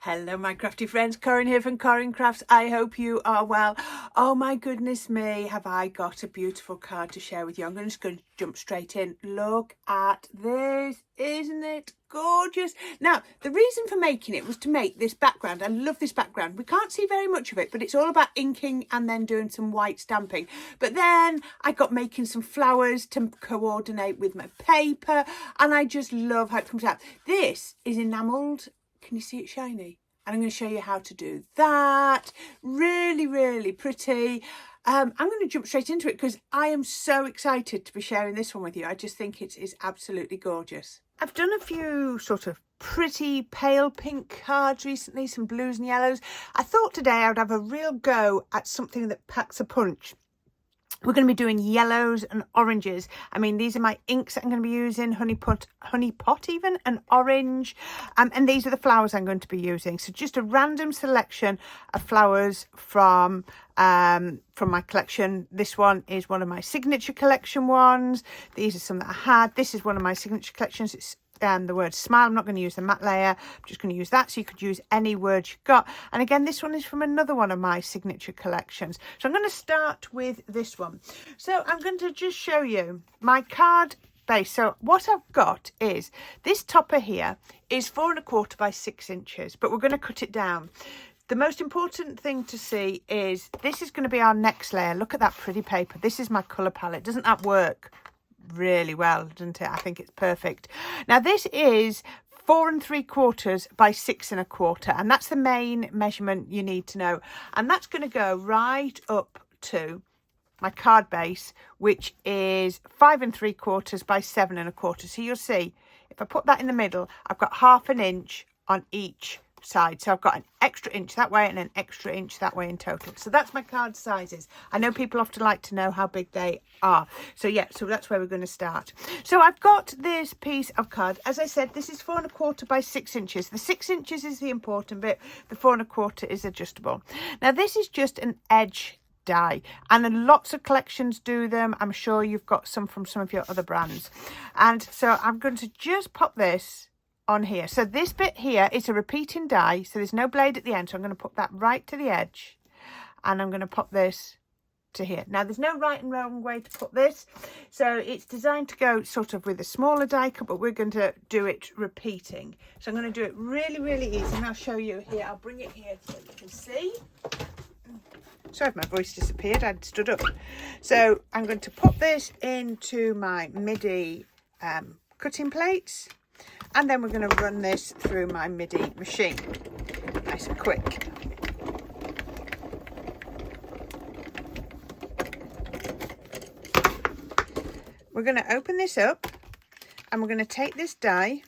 Hello my crafty friends, Corrine here from Corrine Crafts. I hope you are well. Oh my goodness me, have I got a beautiful card to share with you. I'm just going to jump straight in. Look at this, isn't it gorgeous? Now, the reason for making it was to make this background. I love this background. We can't see very much of it, but it's all about inking and then doing some white stamping. But then I got making some flowers to coordinate with my paper, and I just love how it comes out. This is enamelled. Can you see it shiny? And I'm going to show you how to do that. Really, really pretty. I'm going to jump straight into it because I am so excited to be sharing this one with you. I just think it is absolutely gorgeous. I've done a few sort of pretty pale pink cards recently, some blues and yellows. I thought today I would have a real go at something that packs a punch. We're going to be doing yellows and oranges. I mean, these are my inks that I'm going to be using, honey pot even, and orange. And these are the flowers I'm going to be using. So just a random selection of flowers from my collection. This one is one of my signature collection ones. These are some that I had. This is one of my signature collections. It's the word smile. I'm not going to use the matte layer. I'm just going to use that. So you could use any words you've got. And again, this one is from another one of my signature collections. So I'm going to start with this one. So I'm going to just show you my card base. So what I've got is this topper here is 4 1/4 by 6 inches, but we're going to cut it down. The most important thing to see is this is going to be our next layer. Look at that pretty paper. This is my colour palette. Doesn't that work really well, doesn't it? I think it's perfect. Now this is 4 3/4 by 6 1/4, and that's the main measurement you need to know. And that's going to go right up to my card base, which is 5 3/4 by 7 1/4. So you'll see if I put that in the middle, I've got 1/2 inch on each side. So I've got an extra inch that way and an extra inch that way in total. So that's my card sizes. I know people often like to know how big they are. So yeah, so that's where we're going to start. So I've got this piece of card. As I said, this is 4 1/4 by 6 inches. The 6 inches is the important bit. The 4 1/4 is adjustable. Now this is just an edge die, and lots of collections do them. I'm sure you've got some from some of your other brands. And so I'm going to just pop this on here. So this bit here is a repeating die, so there's no blade at the end. So I'm going to put that right to the edge, and I'm going to pop this to here. Now there's no right and wrong way to put this, so it's designed to go sort of with a smaller die cut, but we're going to do it repeating. So I'm going to do it really, really easy, and I'll show you here. I'll bring it here so you can see. Sorry if my voice disappeared, I'd stood up. So I'm going to put this into my MIDI cutting plates, and then we're going to run this through my MIDI machine. Nice and quick. We're going to open this up, and we're going to take this die,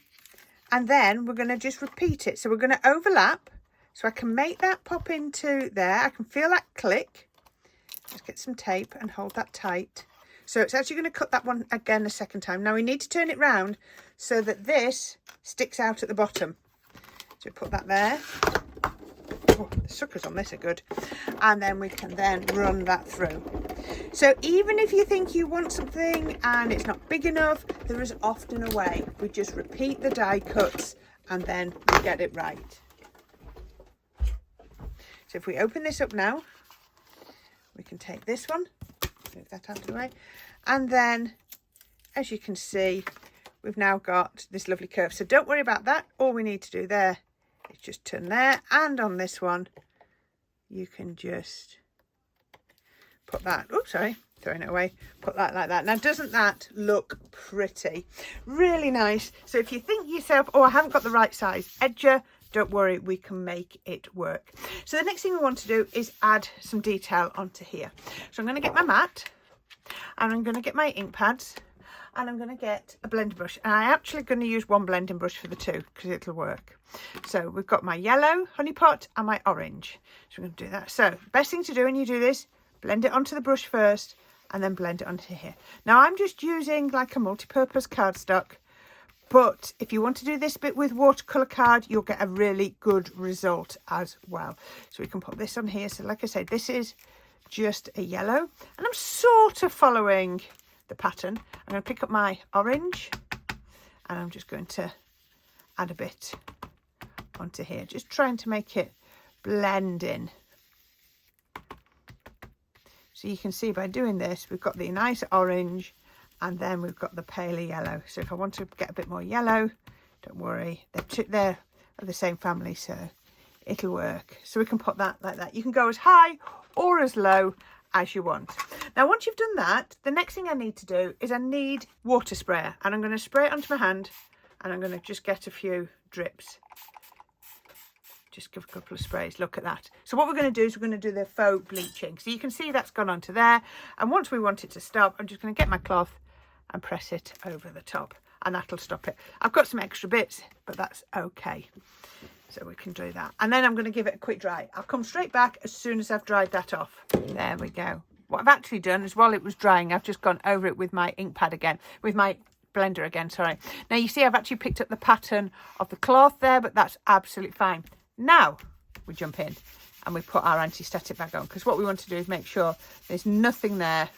and then we're going to just repeat it. So we're going to overlap, so I can make that pop into there. I can feel that click. Let's get some tape and hold that tight. So it's actually going to cut that one again a second time. Now we need to turn it round so that this sticks out at the bottom. So put that there. Oh, the suckers on this are good. And then we can then run that through. So even if you think you want something and it's not big enough, there is often a way. We just repeat the die cuts and then we get it right. So if we open this up now, we can take this one, move that out of the way, and then as you can see, we've now got this lovely curve. So don't worry about that. All we need to do there is just turn there, and on this one you can just put that, oops, sorry, throwing it away, put that like that. Now doesn't that look pretty? Really nice. So if you think to yourself, oh, I haven't got the right size edger, don't worry, we can make it work. So the next thing we want to do is add some detail onto here. So I'm going to get my mat, and I'm going to get my ink pads, and I'm going to get a blending brush. And I'm actually going to use one blending brush for the two because it'll work. So we've got my yellow honey pot and my orange. So we're going to do that. So the best thing to do when you do this, blend it onto the brush first and then blend it onto here. Now I'm just using like a multi-purpose cardstock. But if you want to do this bit with watercolour card, you'll get a really good result as well. So we can put this on here. So like I said, this is just a yellow. And I'm sort of following the pattern. I'm going to pick up my orange. And I'm just going to add a bit onto here, just trying to make it blend in. So you can see by doing this, we've got the nice orange and then we've got the paler yellow. So if I want to get a bit more yellow, don't worry, they're of the same family, so it'll work. So we can put that like that. You can go as high or as low as you want. Now, once you've done that, the next thing I need to do is I need water sprayer, and I'm going to spray it onto my hand, and I'm going to just get a few drips. Just give a couple of sprays. Look at that. So what we're going to do is we're going to do the faux bleaching. So you can see that's gone onto there. And once we want it to stop, I'm just going to get my cloth and press it over the top, and that'll stop it. I've got some extra bits, but that's okay. So we can do that. And then I'm going to give it a quick dry. I'll come straight back as soon as I've dried that off. There we go. What I've actually done is while it was drying, I've just gone over it with my ink pad again, with my blender again, sorry. Now you see I've actually picked up the pattern of the cloth there, but that's absolutely fine. Now we jump in and we put our anti-static bag on, because what we want to do is make sure there's nothing there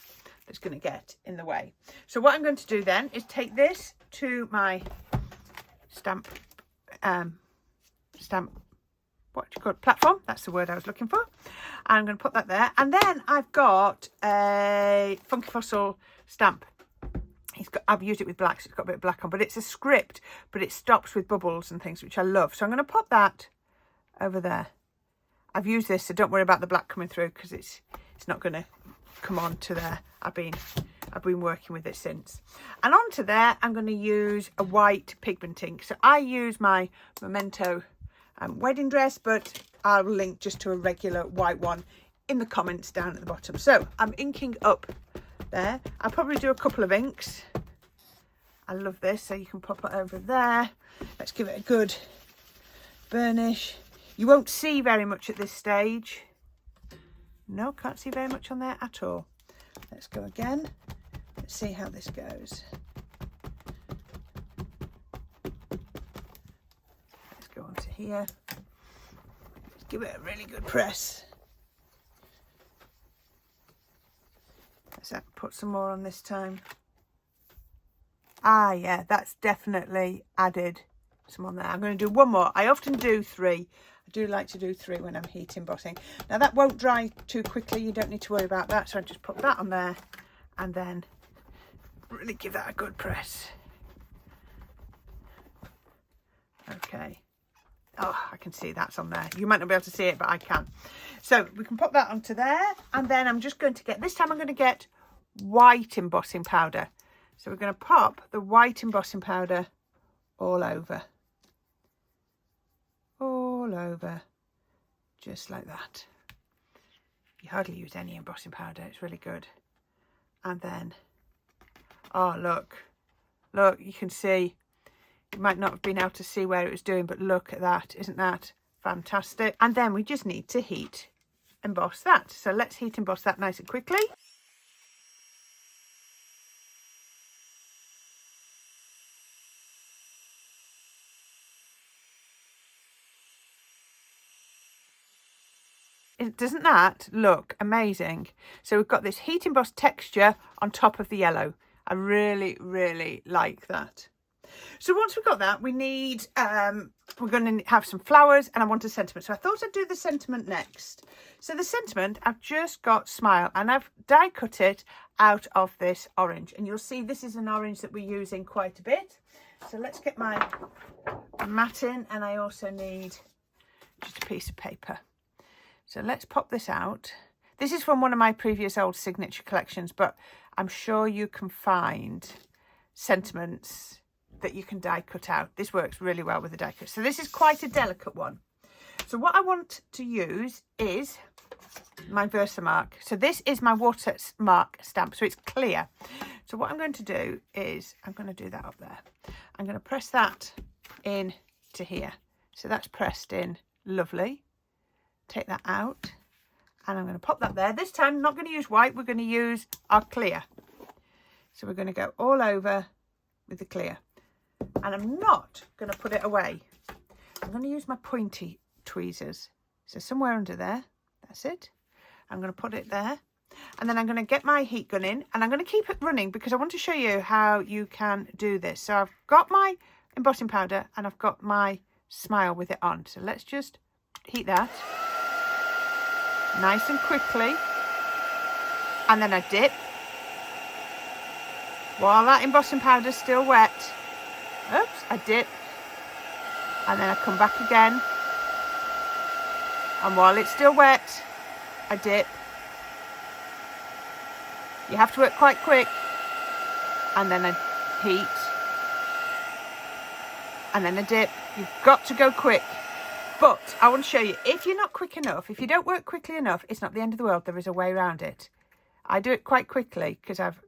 that's going to get in the way. So what I'm going to do then is take this to my stamp, what do you call it, platform, that's the word I was looking for. And I'm going to put that there, and then I've got a Funky Fossil stamp. I've used it with black, so it's got a bit of black on, but it's a script, but it stops with bubbles and things, which I love. So I'm going to pop that over there. I've used this, so don't worry about the black coming through, because it's not going to come on to there. I've been working with it since. And onto there, I'm going to use a white pigment ink. So I use my Memento wedding dress, but I'll link just to a regular white one in the comments down at the bottom. So I'm inking up there. I'll probably do a couple of inks. I love this, so you can pop it over there. Let's give it a good burnish. You won't see very much at this stage. No, can't see very much on there at all. Let's go again. Let's see how this goes. Let's go on to here. Let's give it a really good press. Let's put some more on this time. Ah, yeah, that's definitely added some on there. I'm going to do one more. I often do 3. I do like to do 3 when I'm heat embossing. Now that won't dry too quickly. You don't need to worry about that. So I just put that on there and then really give that a good press. Okay. Oh, I can see that's on there. You might not be able to see it, but I can. So we can pop that onto there. And then I'm just going to get, this time I'm going to get white embossing powder. So we're going to pop the white embossing powder all over. All over. Just like that. You hardly use any embossing powder. It's really good. And then, oh, look. Look, you can see. You might not have been able to see where it was doing, but look at that. Isn't that fantastic? And then we just need to heat emboss that. So let's heat emboss that nice and quickly. Doesn't that look amazing? So we've got this heat embossed texture on top of the yellow. I really, really like that. So once we've got that, we need, we're going to have some flowers, and I want a sentiment. So I thought I'd do the sentiment next. So the sentiment, I've just got Smile, and I've die cut it out of this orange. And you'll see this is an orange that we're using quite a bit. So let's get my mat in, and I also need just a piece of paper. So let's pop this out. This is from one of my previous old signature collections, but I'm sure you can find sentiments that you can die cut out. This works really well with the die cut. So this is quite a delicate one. So what I want to use is my Versamark. So this is my watermark stamp, so it's clear. So what I'm going to do is I'm going to do that up there. I'm going to press that in to here. So that's pressed in, lovely. Take that out, and I'm going to pop that there. This time I'm not going to use white, we're going to use our clear. So we're going to go all over with the clear, and I'm not going to put it away. I'm going to use my pointy tweezers. So somewhere under there, that's it. I'm going to put it there, and then I'm going to get my heat gun in, and I'm going to keep it running because I want to show you how you can do this. So I've got my embossing powder and I've got my smile with it on. So let's just heat that nice and quickly. And then I dip while that embossing powder is still wet. Oops, I dip. And then I come back again. And while it's still wet, I dip. You have to work quite quick. And then I heat. And then I dip. You've got to go quick. But I want to show you, if you're not quick enough, if you don't work quickly enough, it's not the end of the world. There is a way around it. I do it quite quickly because I've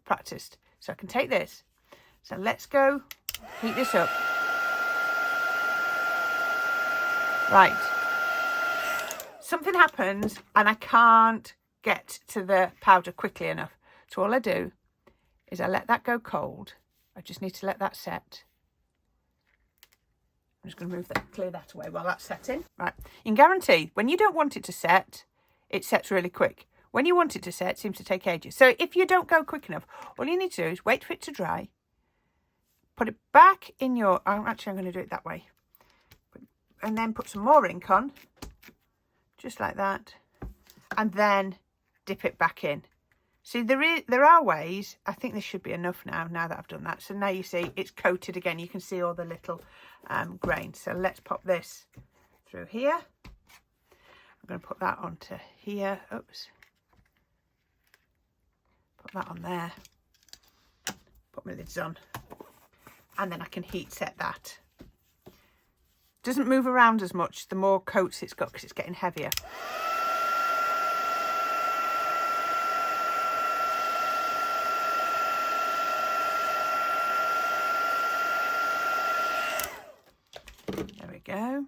practiced. So I can take this. So let's go heat this up. Right. Something happens and I can't get to the powder quickly enough. So all I do is I let that go cold. I just need to let that set. I'm just going to clear that away while that's setting. Right. You can guarantee when you don't want it to set, it sets really quick. When you want it to set, it seems to take ages. So if you don't go quick enough, all you need to do is wait for it to dry. Put it back in your... I'm going to do it that way. And then put some more ink on. Just like that. And then dip it back in. See, there are ways. I think this should be enough now that I've done that. So now you see it's coated again. You can see all the little grains. So let's pop this through here. I'm going to put that onto here. Oops. Put that on there. Put my lids on. And then I can heat set that. Doesn't move around as much the more coats it's got because it's getting heavier. There we go.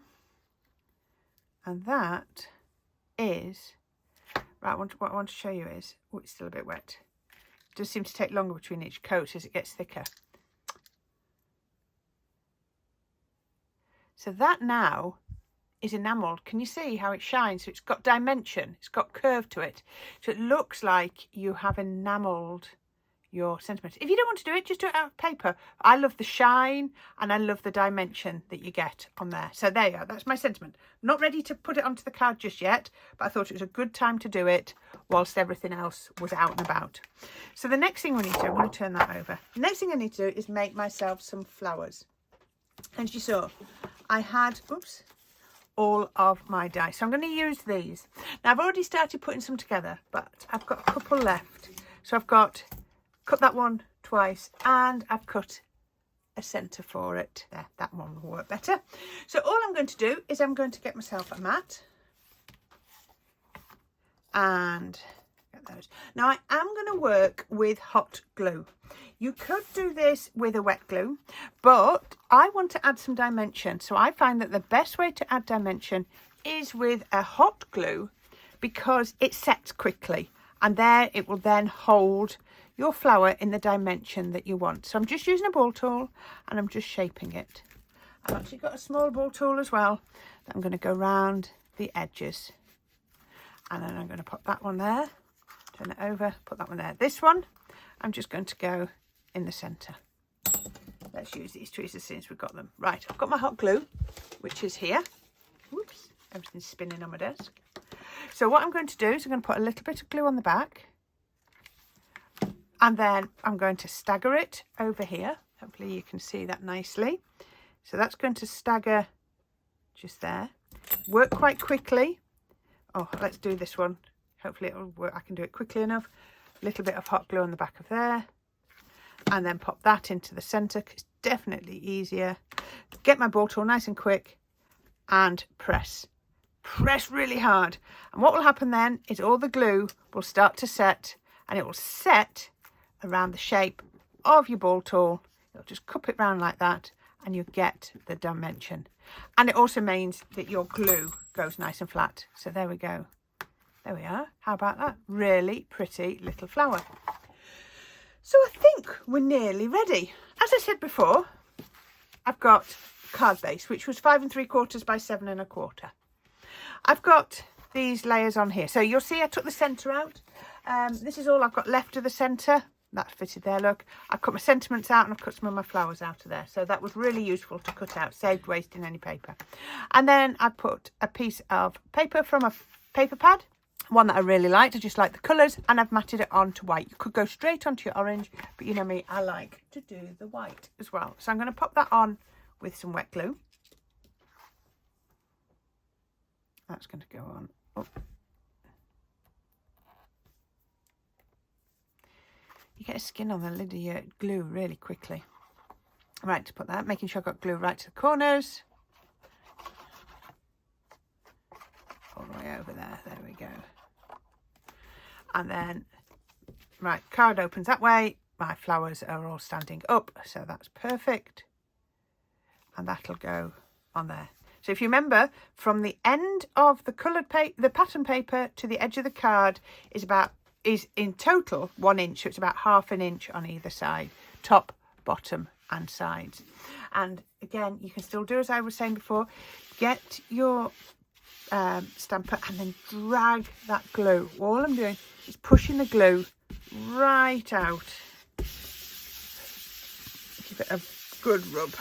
And that is, right, what I want to show you is, oh, it's still a bit wet. It does seem to take longer between each coat as it gets thicker. So that now is enamelled. Can you see how it shines? So it's got dimension, it's got curve to it. So it looks like you have enamelled your sentiment. If you don't want to do it, just do it out of paper. I love the shine and I love the dimension that you get on there. So there you go, that's my sentiment. Not ready to put it onto the card just yet, but I thought it was a good time to do it whilst everything else was out and about. So the next thing we need to do, I'm going to turn that over. The next thing I need to do is make myself some flowers. As you saw, I had, oops, all of my dies. So I'm going to use these. Now I've already started putting some together, but I've got a couple left. So I've cut that one twice and I've cut a centre for it. There, that one will work better. So all I'm going to do is I'm going to get myself a mat and get those. Now I am going to work with hot glue. You could do this with a wet glue, but I want to add some dimension. So I find that the best way to add dimension is with a hot glue because it sets quickly and there it will then hold your flower in the dimension that you want. So I'm just using a ball tool and I'm just shaping it. I've actually got a small ball tool as well that I'm going to go round the edges. And then I'm going to put that one there, turn it over, put that one there. This one, I'm just going to go in the centre. Let's use these tweezers as soon as we've got them. Right, I've got my hot glue, which is here. Whoops, everything's spinning on my desk. So what I'm going to do is I'm going to put a little bit of glue on the back. And then I'm going to stagger it over here. Hopefully you can see that nicely. So that's going to stagger just there. Work quite quickly. Oh, let's do this one. Hopefully it'll work. I can do it quickly enough. A little bit of hot glue on the back of there. And then pop that into the centre because it's definitely easier. Get my ball tool nice and quick and press. Press really hard. And what will happen then is all the glue will start to set and it will set around the shape of your ball tool. You'll just cup it round like that and you get the dimension. And it also means that your glue goes nice and flat. So there we go. There we are. How about that? Really pretty little flower. So I think we're nearly ready. As I said before, I've got card base, which was 5 3/4 by 7 1/4. I've got these layers on here. So you'll see I took the centre out. This is all I've got left of the centre. That's fitted there, look. I cut my sentiments out and I've cut some of my flowers out of there. So that was really useful to cut out, saved wasting any paper. And then I put a piece of paper from a paper pad, one that I really liked. I just like the colours, and I've matted it onto white. You could go straight onto your orange, but you know me, I like to do the white as well. So I'm going to pop that on with some wet glue. That's going to go on. Oh. You get a skin on the lid of your glue really quickly. Right, to put that, making sure I've got glue right to the corners. All the way over there, there we go. And then, right, card opens that way. My flowers are all standing up, so that's perfect. And that'll go on there. So if you remember, from the end of the coloured paper, the pattern paper to the edge of the card is in total 1 inch. So it's about ½ an inch on either side, top, bottom and sides. And again, you can still do as I was saying before, get your stamper and then drag that glue. All I'm doing is pushing the glue right out. Give it a good rub.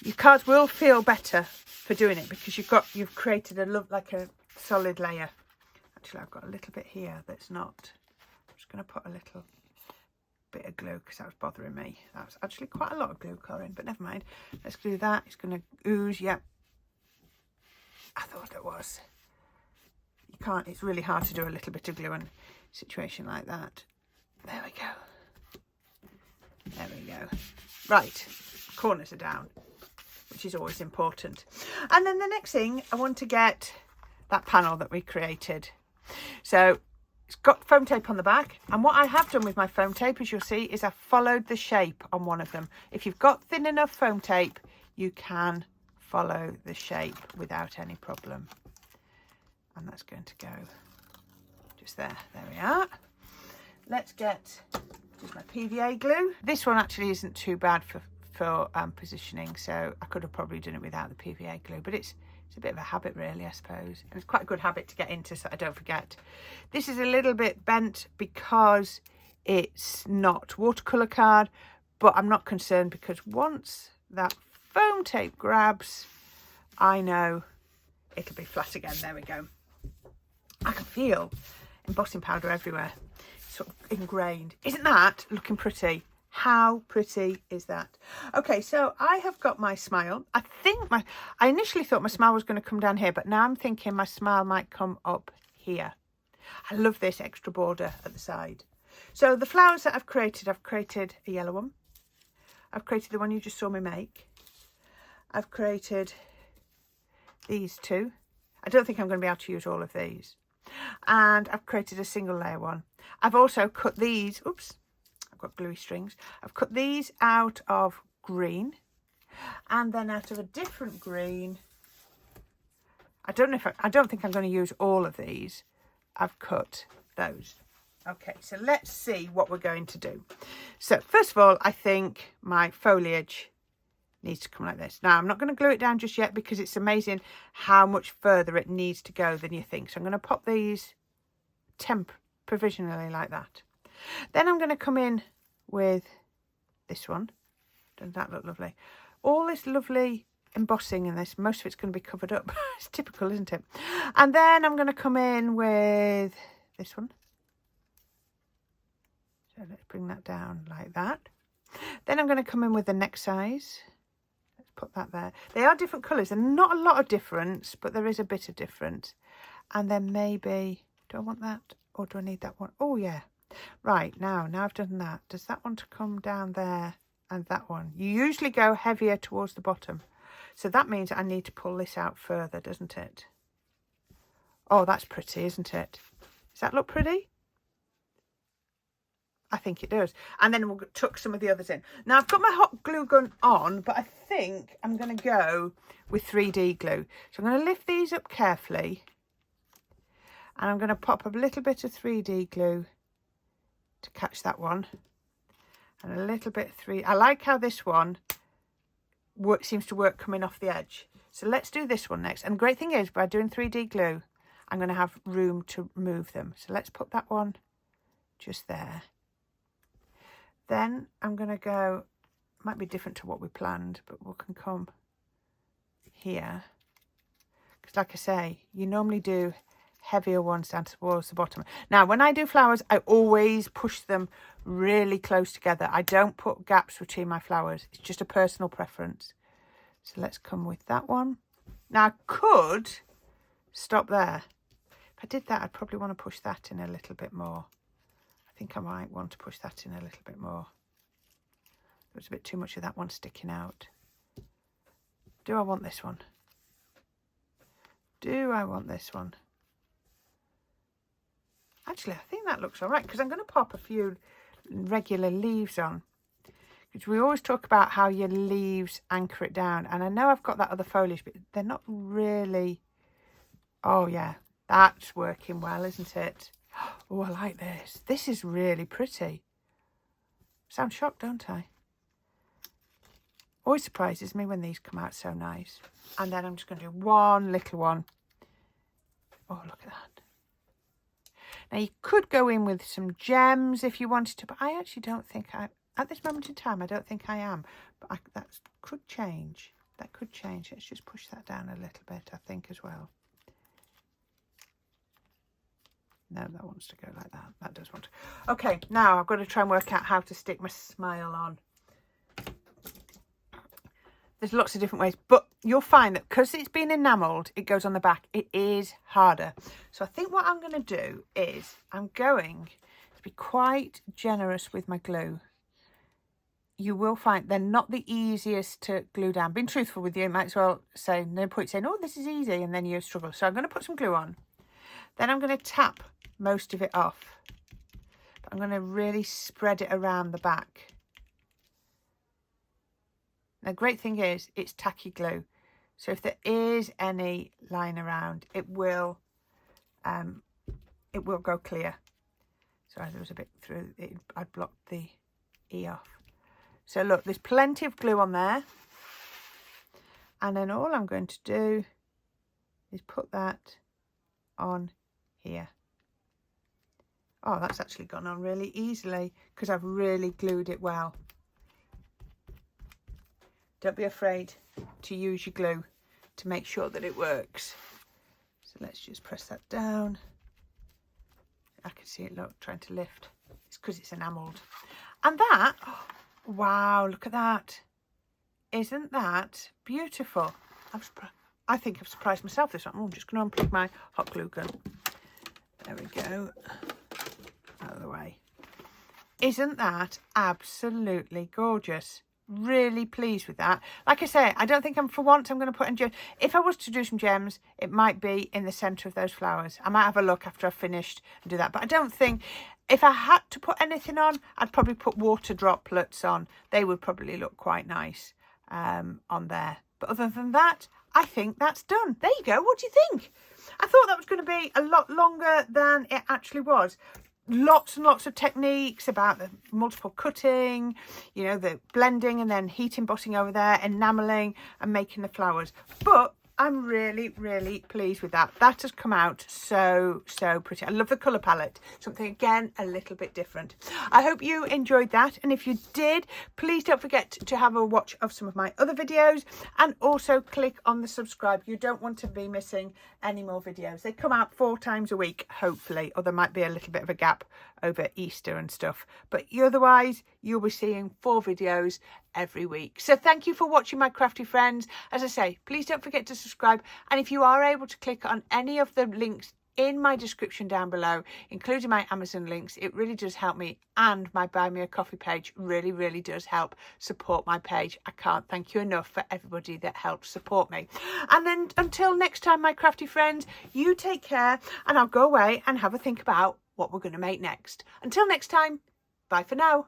Your cards will feel better for doing it because you've created like a solid layer. Actually, I've got a little bit here that's not. I'm just going to put a little bit of glue because that was bothering me. That was actually quite a lot of glue, Corrine, but never mind. Let's do that. It's going to ooze. Yep. I thought it was. You can't. It's really hard to do a little bit of glue in a situation like that. There we go. There we go. Right. Corners are down, which is always important. And then the next thing, I want to get that panel that we created. So it's got foam tape on the back, and what I have done with my foam tape, as you'll see, is I've followed the shape on one of them. If you've got thin enough foam tape, you can follow the shape without any problem. And that's going to go just there. There we are. Let's get just my PVA glue. This one actually isn't too bad for positioning, so I could have probably done it without the PVA glue, but it's a bit of a habit really, I suppose. And it's quite a good habit to get into so I don't forget. This is a little bit bent because it's not watercolour card, but I'm not concerned because once that foam tape grabs, I know it'll be flat again. There we go. I can feel embossing powder everywhere, sort of ingrained. Isn't that looking pretty? How pretty is that? Okay, so I have got my smile. I initially thought my smile was going to come down here, but now I'm thinking my smile might come up here. I love this extra border at the side. So the flowers that I've created a yellow one. I've created the one you just saw me make. I've created these two. I don't think I'm going to be able to use all of these. And I've created a single layer one. I've also cut these, oops, I've got gluey strings. I've cut these out of green, and then out of a different green. I don't think I'm going to use all of these. I've cut those. Okay, so let's see what we're going to do. So first of all, I think my foliage needs to come like this. Now, I'm not going to glue it down just yet because it's amazing how much further it needs to go than you think. So I'm going to pop these provisionally like that. Then I'm going to come in with this one. Doesn't that look lovely? All this lovely embossing in this. Most of it's going to be covered up. It's typical, isn't it? And then I'm going to come in with this one. So let's bring that down like that. Then I'm going to come in with the next size. Let's put that there. They are different colours. There's not a lot of difference, but there is a bit of difference. And then maybe, do I want that or do I need that one? Oh, yeah. Right, now I've done that. Does that want to come down there and that one? You usually go heavier towards the bottom. So that means I need to pull this out further, doesn't it? Oh, that's pretty, isn't it? Does that look pretty? I think it does. And then we'll tuck some of the others in. Now, I've got my hot glue gun on, but I think I'm going to go with 3D glue. So I'm going to lift these up carefully. And I'm going to pop a little bit of 3D glue to catch that one. And a little bit I like how this one seems to work coming off the edge. So let's do this one next. And the great thing is, by doing 3D glue, I'm going to have room to move them. So let's put that one just there. Then I'm going to go, might be different to what we planned, but we can come here. Because like I say, you normally do heavier ones down towards the bottom. Now, when I do flowers, I always push them really close together. I don't put gaps between my flowers. It's just a personal preference. So let's come with that one. Now, I could stop there. If I did that, I'd probably want to push that in a little bit more. I think I might want to push that in a little bit more. There's a bit too much of that one sticking out. Do I want this one? Do I want this one? Actually, I think that looks all right, because I'm going to pop a few regular leaves on. Because we always talk about how your leaves anchor it down. And I know I've got that other foliage, but they're not really... Oh, yeah, that's working well, isn't it? Oh, I like this. This is really pretty. Sound shocked, don't I? Always surprises me when these come out so nice. And then I'm just going to do one little one. Oh, look at that. Now, you could go in with some gems if you wanted to, but I actually don't think at this moment in time, I don't think I am. But that could change. That could change. Let's just push that down a little bit, I think, as well. No, that wants to go like that. That does want to. Okay, now I've got to try and work out how to stick my smile on. There's lots of different ways, but you'll find that because it's been enamelled, it goes on the back. It is harder. So I think what I'm going to do is I'm going to be quite generous with my glue. You will find they're not the easiest to glue down. Being truthful with you, you might as well say, no point saying, oh, this is easy, and then you struggle. So I'm going to put some glue on. Then I'm going to tap most of it off. But I'm going to really spread it around the back. The great thing is it's tacky glue, so if there is any line around, it will go clear. Sorry, there was a bit through it. I blocked the E off. So look, there's plenty of glue on there, and then all I'm going to do is put that on here. Oh, that's actually gone on really easily because I've really glued it well. Don't be afraid to use your glue to make sure that it works. So let's just press that down. I can see it, look, trying to lift. It's because it's enamelled. And that, oh, wow, look at that. Isn't that beautiful? I think I've surprised myself this one. I'm just going to unplug my hot glue gun. There we go. Out of the way. Isn't that absolutely gorgeous? Really pleased with that. Like I say, I don't think for once I'm going to put in gems. If I was to do some gems, it might be in the centre of those flowers. I might have a look after I've finished and do that. But I don't think, if I had to put anything on, I'd probably put water droplets on. They would probably look quite nice on there. But other than that, I think that's done. There you go. What do you think? I thought that was going to be a lot longer than it actually was. Lots and lots of techniques about the multiple cutting, you know, the blending and then heat embossing over there, enamelling and making the flowers. But I'm really, really pleased with that. That has come out so, so pretty. I love the colour palette. Something, again, a little bit different. I hope you enjoyed that. And if you did, please don't forget to have a watch of some of my other videos. And also click on the subscribe. You don't want to be missing any more videos. They come out 4 times a week, hopefully. Or there might be a little bit of a gap over Easter and stuff. But otherwise, you'll be seeing 4 videos every week. So thank you for watching, my crafty friends. As I say, please don't forget to subscribe, and if you are able to click on any of the links in my description down below, including my Amazon links, it really does help me, and my Buy Me a Coffee page really, really does help support my page. I can't thank you enough for everybody that helps support me. And then until next time, my crafty friends, you take care, and I'll go away and have a think about what we're going to make next. Until next time, bye for now.